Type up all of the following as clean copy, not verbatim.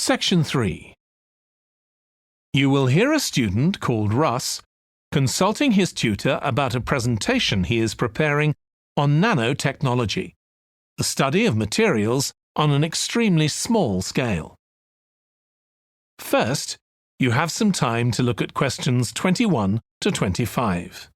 Section 3. You will hear a student called Russ consulting his tutor about a presentation he is preparing on nanotechnology, the study of materials on an extremely small scale. First, you have some time to look at questions 21 to 25.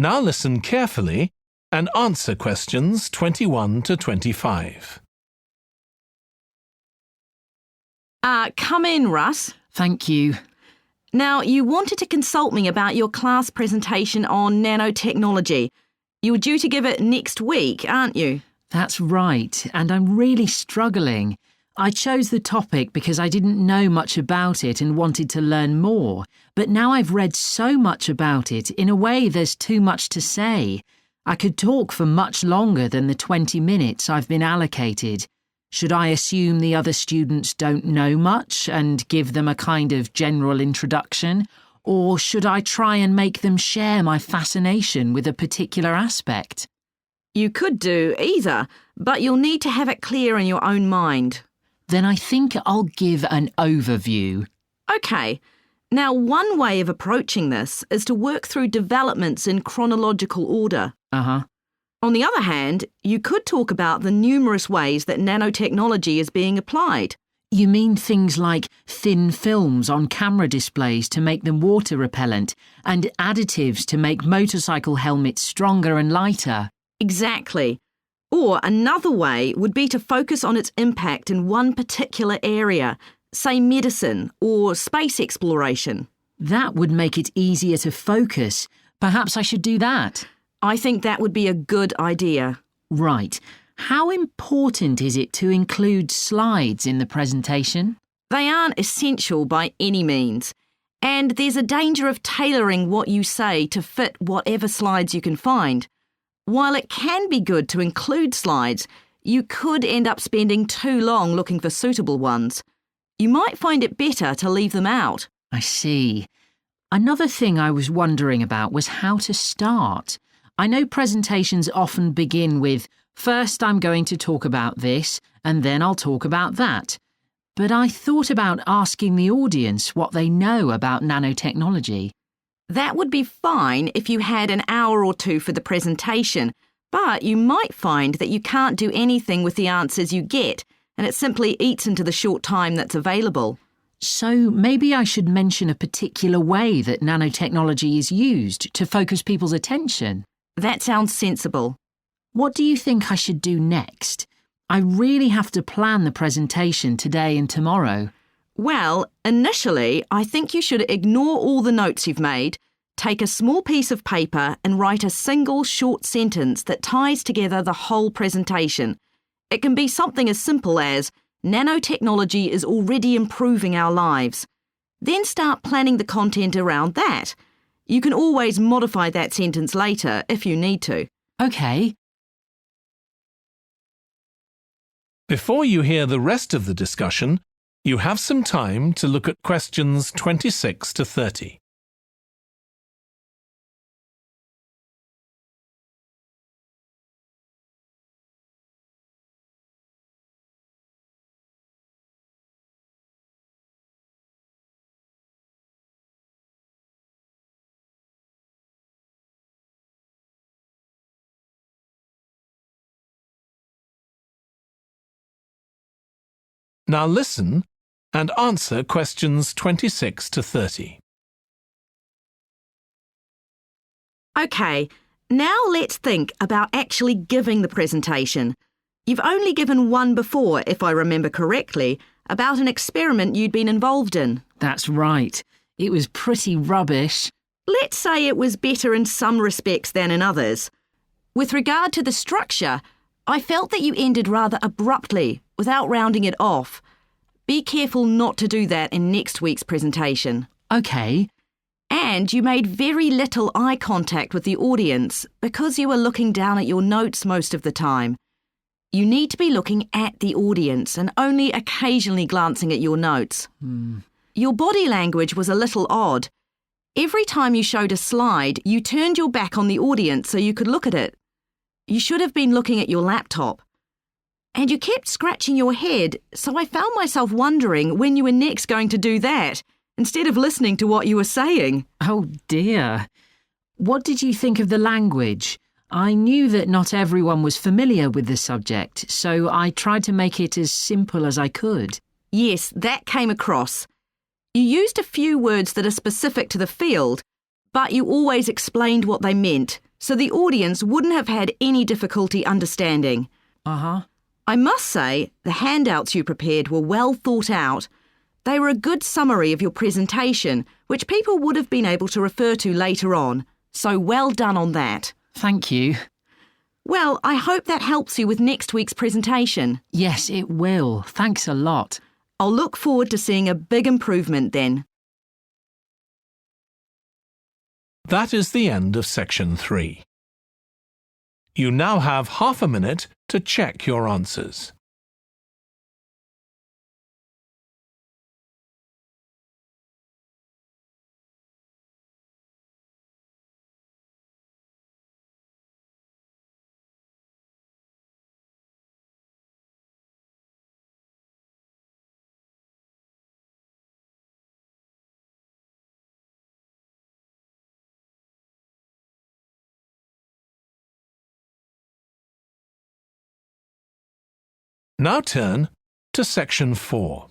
Now listen carefully and answer questions 21 to 25. Come in, Russ. Thank you. Now, you wanted to consult me about your class presentation on nanotechnology. You were due to give it next week, aren't you? That's right, and I'm really struggling. I chose the topic because I didn't know much about it and wanted to learn more, but now I've read so much about it, in a way there's too much to say. I could talk for much longer than the 20 minutes I've been allocated. Should I assume the other students don't know much and give them a kind of general introduction, or should I try and make them share my fascination with a particular aspect? You could do either, but you'll need to have it clear in your own mind. Then I think I'll give an overview. OK. Now, one way of approaching this is to work through developments in chronological order. On the other hand, you could talk about the numerous ways that nanotechnology is being applied. You mean things like thin films on camera displays to make them water repellent and additives to make motorcycle helmets stronger and lighter? Exactly. Or another way would be to focus on its impact in one particular area, say medicine or space exploration. That would make it easier to focus. Perhaps I should do that. I think that would be a good idea. Right. How important is it to include slides in the presentation? They aren't essential by any means, and there's a danger of tailoring what you say to fit whatever slides you can find. While it can be good to include slides, you could end up spending too long looking for suitable ones. You might find it better to leave them out. I see. Another thing I was wondering about was how to start. I know presentations often begin with, first I'm going to talk about this, and then I'll talk about that. But I thought about asking the audience what they know about nanotechnology. That would be fine if you had an hour or two for the presentation, but you might find that you can't do anything with the answers you get, and it simply eats into the short time that's available. So maybe I should mention a particular way that nanotechnology is used to focus people's attention. That sounds sensible. What do you think I should do next? I really have to plan the presentation today and tomorrow. Well, initially, I think you should ignore all the notes you've made, take a small piece of paper and write a single short sentence that ties together the whole presentation. It can be something as simple as, nanotechnology is already improving our lives. Then start planning the content around that. You can always modify that sentence later if you need to. OK. Before you hear the rest of the discussion, you have some time to look at questions 26 to 30. Now listen and answer questions 26 to 30. OK, now let's think about actually giving the presentation. You've only given one before, if I remember correctly, about an experiment you'd been involved in. That's right. It was pretty rubbish. Let's say it was better in some respects than in others. With regard to the structure, I felt that you ended rather abruptly, without rounding it off. Be careful not to do that in next week's presentation. OK. And you made very little eye contact with the audience because you were looking down at your notes most of the time. You need to be looking at the audience and only occasionally glancing at your notes. Your body language was a little odd. Every time you showed a slide, you turned your back on the audience so you could look at it. You should have been looking at your laptop. And you kept scratching your head, so I found myself wondering when you were next going to do that, instead of listening to what you were saying. Oh dear. What did you think of the language? I knew that not everyone was familiar with the subject, so I tried to make it as simple as I could. Yes, that came across. You used a few words that are specific to the field, but you always explained what they meant, so the audience wouldn't have had any difficulty understanding. I must say, the handouts you prepared were well thought out. They were a good summary of your presentation, which people would have been able to refer to later on, so well done on that. Thank you. Well, I hope that helps you with next week's presentation. Yes, it will. Thanks a lot. I'll look forward to seeing a big improvement then. That is the end of section 3. You now have half a minute to check your answers. Now turn to section 4.